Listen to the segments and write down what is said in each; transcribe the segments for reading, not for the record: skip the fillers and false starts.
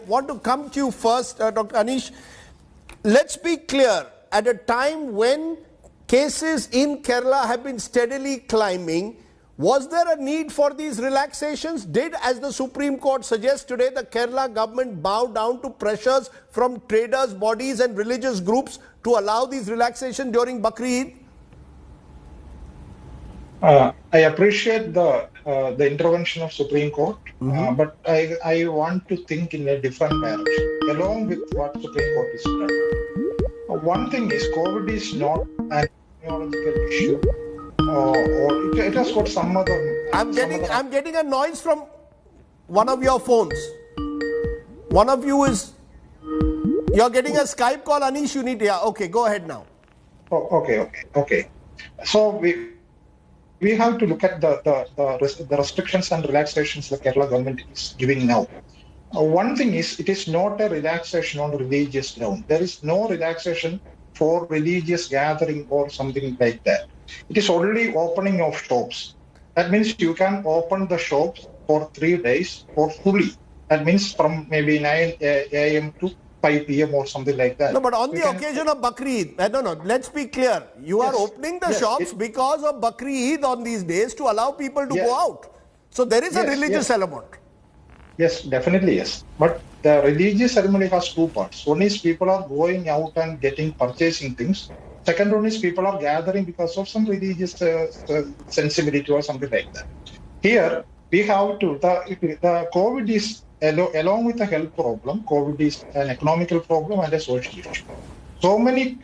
want to come to you first, Dr. Anish. Let's be clear. At a time when cases in Kerala have been steadily climbing, was there a need for these relaxations? Did, as the Supreme Court suggests today, the Kerala government bow down to pressures from traders, bodies and religious groups to allow these relaxations during Bakri Eid? I appreciate the intervention of Supreme Court, but I want to think in a different direction, along with what Supreme Court is done. One thing is, COVID is not an epidemiological issue, or it has got some other. I'm getting a noise from one of your phones. One of you is. You're getting a Skype call, Anish. You need. Yeah. Okay. Go ahead now. Oh, okay. So we have to look at the restrictions and relaxations the Kerala government is giving now. One thing is, it is not a relaxation on religious ground. There is no relaxation for religious gathering or something like that. It is only opening of shops. That means you can open the shops for 3 days or fully. That means from maybe 9 a.m. to 5 p.m. or something like that. No, but on the occasion of Bakri Eid, no, let's be clear. You are opening the shops because of Bakri Eid on these days to allow people to go out. So there is a religious element. Yes, definitely yes. But the religious ceremony has two parts. One is people are going out and purchasing things. Second one is people are gathering because of some religious sensibility or something like that. Here, we have to, the COVID is, along with the health problem, COVID is an economical problem and a social issue. So many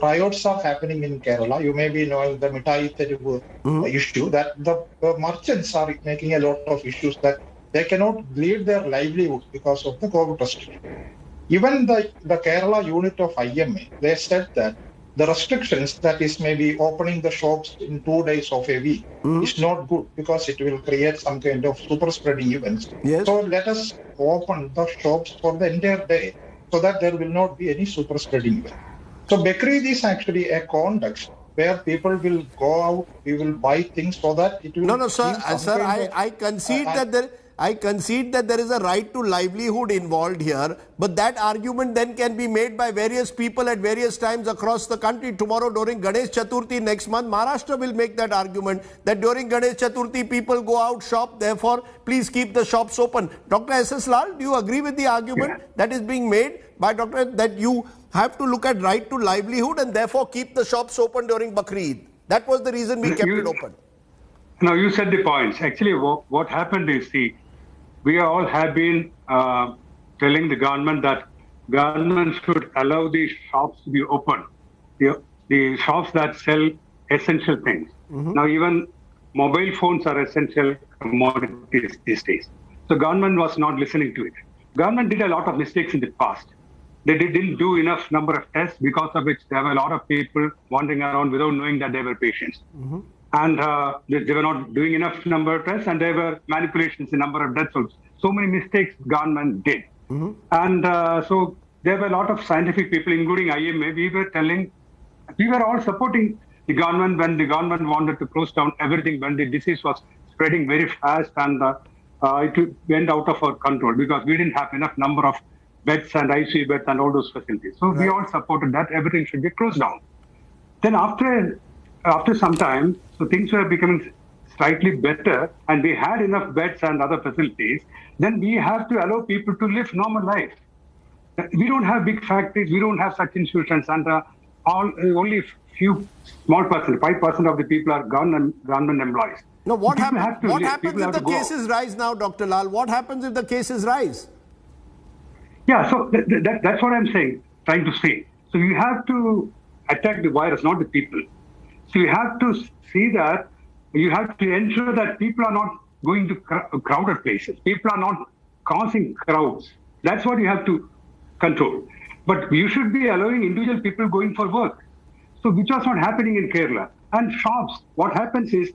riots are happening in Kerala. You may be knowing the Mithai Telugu issue, that the merchants are making a lot of issues that they cannot lead their livelihood because of the COVID restriction. Even the Kerala unit of IMA, they said that the restrictions, that is maybe opening the shops in 2 days of a week, is not good because it will create some kind of super spreading events. Yes. So let us open the shops for the entire day so that there will not be any super spreading event. So Bakri Eid is actually a context where people will go out, we will buy things so that it will... No, sir. I concede that there is a right to livelihood involved here, but that argument then can be made by various people at various times across the country. Tomorrow during Ganesh Chaturthi next month, Maharashtra will make that argument that during Ganesh Chaturthi people go out, shop, therefore please keep the shops open. Dr. S.S. Lal, do you agree with the argument that is being made by Dr. that you have to look at right to livelihood and therefore keep the shops open during Bakri Eid? That was the reason we kept it open. No, you said the points. Actually, what happened is, we all have been telling the government that government should allow the shops to be open, the shops that sell essential things. Now, even mobile phones are essential commodities these days. So government was not listening to it. Government did a lot of mistakes in the past. They didn't do enough number of tests, because of which there were a lot of people wandering around without knowing that they were patients. And they were not doing enough number of tests, and there were manipulations in number of deaths. So many mistakes government did. And so there were a lot of scientific people, including IMA. We were all supporting the government when the government wanted to close down everything, when the disease was spreading very fast and it went out of our control because we didn't have enough number of beds and ICU beds and all those facilities. So we all supported that everything should be closed down. Then after some time, so things were becoming slightly better and we had enough beds and other facilities, then we have to allow people to live normal life. We don't have big factories, we don't have such institutions, and only few small percent, 5% of the people are government employees. No, what happens if the cases rise now, Dr. Lal? What happens if the cases rise? Yeah, so that's what I'm trying to say. So you have to attack the virus, not the people. So you have to see that you have to ensure that people are not going to crowded places. People are not causing crowds. That's what you have to control. But you should be allowing individual people going for work. So which was not happening in Kerala. And shops, what happens is,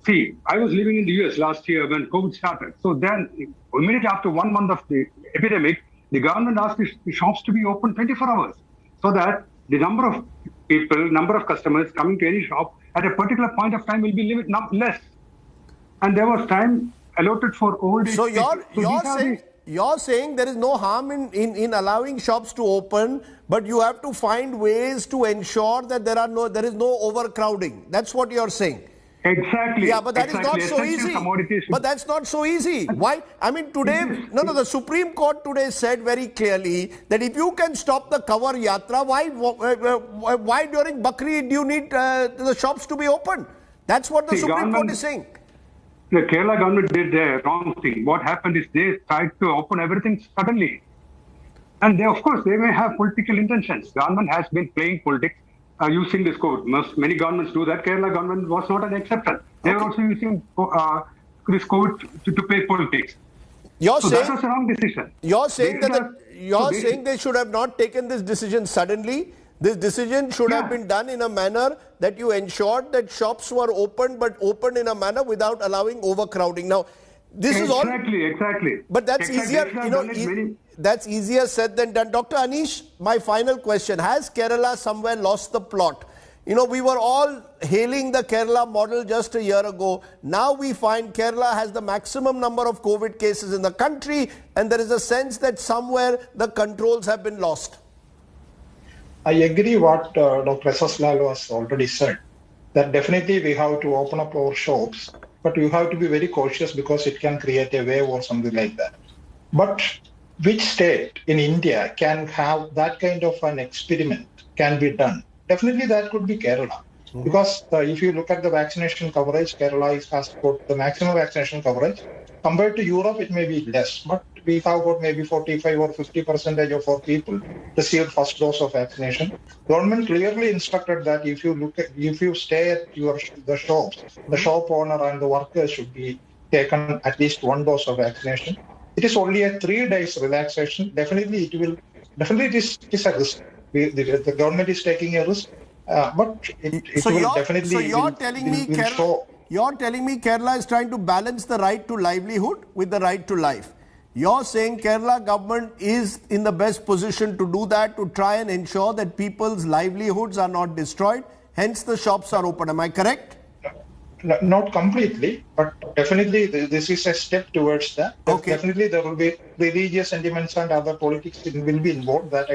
I was living in the US last year when COVID started. So then immediately after 1 month of the epidemic, the government asked the shops to be open 24 hours so that the number of people, number of customers coming to any shop at a particular point of time will be less. And there was time allotted for old age. So you're saying you're saying there is no harm in allowing shops to open, but you have to find ways to ensure that there is no overcrowding. That's what you're saying. Exactly. Yeah, but that is not so Essential easy. commodities. But that's not so easy. Why? I mean, today, the Supreme Court today said very clearly that if you can stop the cover yatra, why during Bakri do you need the shops to be open? That's what the Supreme Court is saying. The Kerala government did the wrong thing. What happened is they tried to open everything suddenly. And they, of course, they may have political intentions. Government has been playing politics using this COVID. Many governments do that. Kerala government was not an exception. They were also using this COVID to play politics. You're saying that was a wrong decision. You're saying saying they should have not taken this decision suddenly. This decision should have been done in a manner that you ensured that shops were open, but opened in a manner without allowing overcrowding. Now, this is all exactly. But that's easier. That's easier said than done. Dr. Anish, my final question: has Kerala somewhere lost the plot? We were all hailing the Kerala model just a year ago. Now we find Kerala has the maximum number of COVID cases in the country, and there is a sense that somewhere the controls have been lost. I agree what Dr. S.S. Lal has already said, that definitely we have to open up our shops, but we have to be very cautious because it can create a wave or something like that. But which state in India can have that kind of an experiment can be done? Definitely that could be Kerala. Because if you look at the vaccination coverage, Kerala has got the maximum vaccination coverage. Compared to Europe, it may be less, but we have got maybe 45 or 50% of our people received first dose of vaccination. Government clearly instructed that if you stay at the shops, the shop owner and the workers should be taken at least one dose of vaccination. It is only a 3 days relaxation. Definitely it is a risk. The government is taking a risk, but it will definitely. So you're telling me Kerala is trying to balance the right to livelihood with the right to life. You're saying Kerala government is in the best position to do that, to try and ensure that people's livelihoods are not destroyed. Hence the shops are open. Am I correct? Not completely, but definitely this is a step towards that. Okay. Definitely there will be religious sentiments and other politics will be involved. That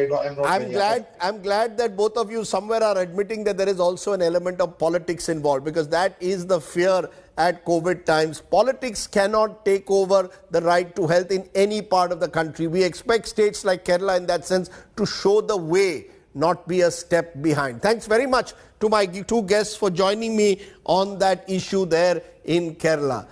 I'm glad that both of you somewhere are admitting that there is also an element of politics involved, because that is the fear at COVID times. Politics cannot take over the right to health in any part of the country. We expect states like Kerala in that sense to show the way, not be a step behind. Thanks very much to my two guests for joining me on that issue there in Kerala.